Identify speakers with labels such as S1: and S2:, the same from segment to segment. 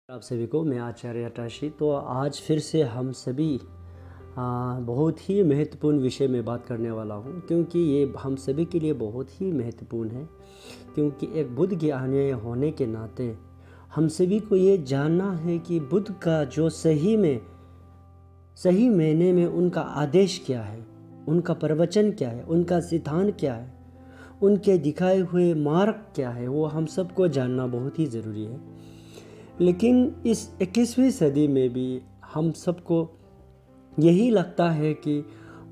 S1: आप सभी को मैं आचार्य अटाशी। तो आज फिर से हम सभी बहुत ही महत्वपूर्ण विषय में बात करने वाला हूँ, क्योंकि ये हम सभी के लिए बहुत ही महत्वपूर्ण है। क्योंकि एक बुद्ध के अनुयायी होने के नाते हम सभी को ये जानना है कि बुद्ध का जो सही मायने में उनका आदेश क्या है, उनका प्रवचन क्या है, उनका सिद्धांत क्या है, उनके दिखाए हुए मार्ग क्या है, वो हम सबको जानना बहुत ही ज़रूरी है। लेकिन इस 21वीं सदी में भी हम सबको यही लगता है कि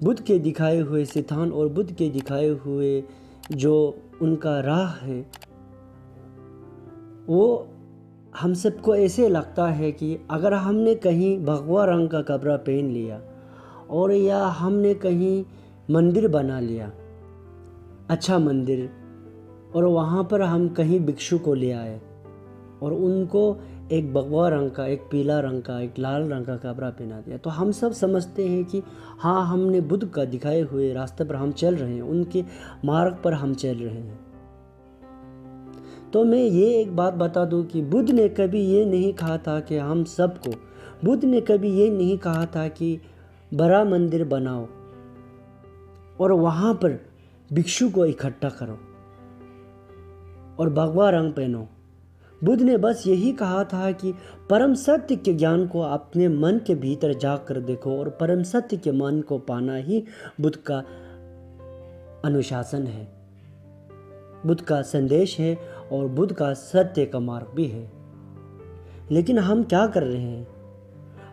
S1: बुद्ध के दिखाए हुए सिद्धांत और बुद्ध के दिखाए हुए जो उनका राह है, वो हम सबको ऐसे लगता है कि अगर हमने कहीं भगवा रंग का कपड़ा पहन लिया और या हमने कहीं मंदिर बना लिया, अच्छा मंदिर, और वहाँ पर हम कहीं भिक्षु को ले आए और उनको एक भगवा रंग का, एक पीला रंग का, एक लाल रंग का कपड़ा पहना दिया, तो हम सब समझते हैं कि हाँ, हमने बुद्ध का दिखाए हुए रास्ते पर हम चल रहे हैं, उनके मार्ग पर हम चल रहे हैं। तो मैं ये एक बात बता दूं कि बुद्ध ने कभी ये नहीं कहा था कि हम सबको, बुद्ध ने कभी ये नहीं कहा था कि बड़ा मंदिर बनाओ और वहाँ पर भिक्षु को इकट्ठा करो और भगवा रंग पहनो। बुद्ध ने बस यही कहा था कि परम सत्य के ज्ञान को अपने मन के भीतर जाकर देखो, और परम सत्य के मन को पाना ही बुद्ध का अनुशासन है, बुद्ध का संदेश है और बुद्ध का सत्य का मार्ग भी है। लेकिन हम क्या कर रहे हैं?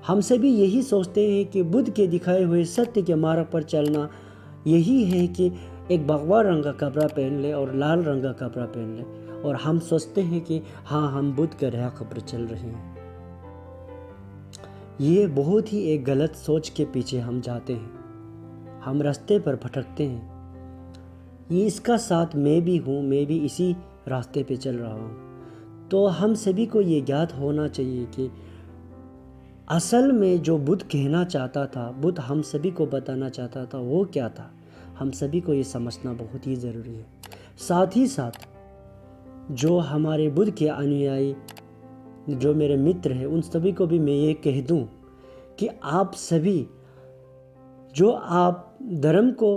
S1: हम सभी यही सोचते हैं कि बुद्ध के दिखाए हुए सत्य के मार्ग पर चलना यही है कि एक भगवा रंग का कपड़ा पहन ले और लाल रंग का कपड़ा पहन ले, और हम सोचते हैं कि हाँ, हम बुद्ध के राह पर चल रहे हैं। ये बहुत ही एक गलत सोच के पीछे हम जाते हैं, हम रास्ते पर भटकते हैं। ये इसका साथ मैं भी हूँ, मैं भी इसी रास्ते पे चल रहा हूँ। तो हम सभी को ये ज्ञात होना चाहिए कि असल में जो बुद्ध कहना चाहता था, बुद्ध हम सभी को बताना चाहता था, वो क्या था, हम सभी को ये समझना बहुत ही ज़रूरी है। साथ ही साथ जो हमारे बुद्ध के अनुयायी, जो मेरे मित्र हैं, उन सभी को भी मैं ये कह दूं कि आप सभी जो आप धर्म को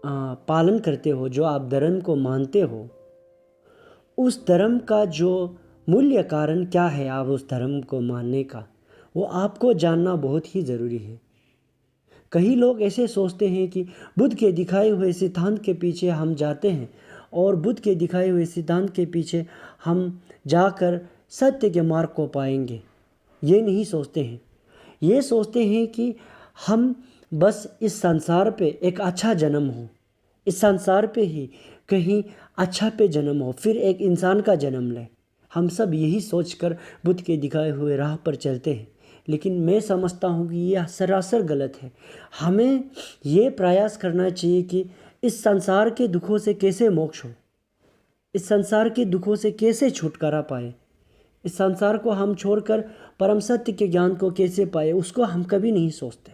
S1: पालन करते हो, जो आप धर्म को मानते हो, उस धर्म का जो मूल्य कारण क्या है, आप उस धर्म को मानने का, वो आपको जानना बहुत ही ज़रूरी है। कई लोग ऐसे सोचते हैं कि बुद्ध के दिखाए हुए सिद्धांत के पीछे हम जाते हैं और बुद्ध के दिखाए हुए सिद्धांत के पीछे हम जाकर सत्य के मार्ग को पाएंगे। ये नहीं सोचते हैं। ये सोचते हैं कि हम बस इस संसार पे एक अच्छा जन्म हो, इस संसार पे ही कहीं अच्छा पे जन्म हो, फिर एक इंसान का जन्म ले। हम सब यही सोचकर बुद्ध के दिखाए हुए राह पर चलते हैं। लेकिन मैं समझता हूँ कि यह सरासर गलत है। हमें ये प्रयास करना चाहिए कि इस संसार के दुखों से कैसे मोक्ष हो, इस संसार के दुखों से कैसे छुटकारा पाए, इस संसार को हम छोड़कर परम सत्य के ज्ञान को कैसे पाए, उसको हम कभी नहीं सोचते।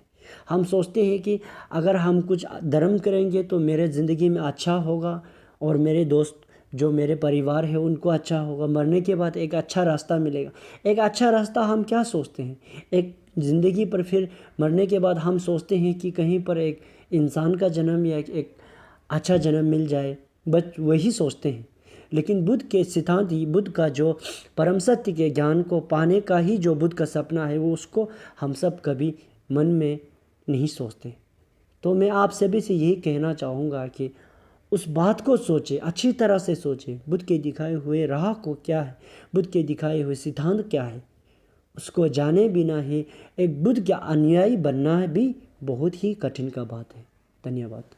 S1: हम सोचते हैं कि अगर हम कुछ धर्म करेंगे तो मेरे ज़िंदगी में अच्छा होगा और मेरे दोस्त, जो मेरे परिवार है, उनको अच्छा होगा, मरने के बाद एक अच्छा रास्ता मिलेगा। एक अच्छा रास्ता हम क्या सोचते हैं? एक ज़िंदगी पर फिर मरने के बाद हम सोचते हैं कि कहीं पर एक इंसान का जन्म या एक अच्छा जन्म मिल जाए, बस वही सोचते हैं। लेकिन बुद्ध के सिद्धांत ही, बुद्ध का जो परम सत्य के ज्ञान को पाने का ही जो बुद्ध का सपना है, वो उसको हम सब कभी मन में नहीं सोचते। तो मैं आप सभी से यही कहना चाहूँगा कि उस बात को सोचे, अच्छी तरह से सोचे, बुद्ध के दिखाए हुए राह को क्या है, बुद्ध के दिखाए हुए सिद्धांत क्या है, उसको जाने बिना ही एक बुद्ध का अनुयायी बनना भी बहुत ही कठिन का बात है। धन्यवाद।